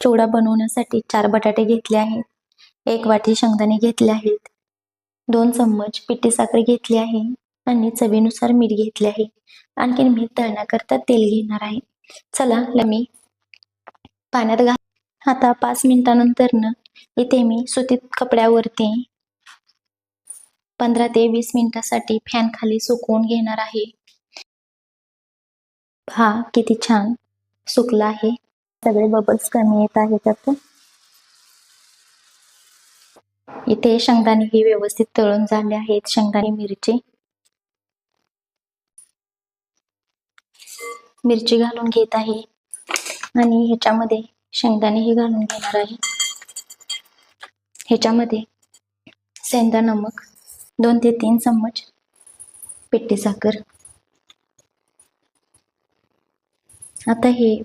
चिवडा बनवण्यासाठी 4 बटाटे घेतले आहेत, 1 वाटी शेंगदाणे घेतले आहेत, 2 चम्मच पिठी साखर घेतली आहे आणि चवीनुसार मीठ घेतले आहे. आणखीन मी तळण्याकरता तेल घेणार आहे. चला मी पाण्यात आता 5 मिनिटानंतर इथे मी सुतीत कपड्यावरती 15 ते 20 मिनिटासाठी फॅन खाली सुकवून घेणार आहे. हा किती छान सुकला आहे. सगळे बबल्स कमी येत आहेत. आता इथे शेंगदाणे ही व्यवस्थित तळून झाले आहेत. शेंगदाणे मिरची घालून घेत आहे आणि ह्याच्यामध्ये शेंगदाणे ही घालून घेणार आहे. ह्याच्यामध्ये सेंधा नमक 2 ते 3 चम्मच, पिठी साखर. आता हे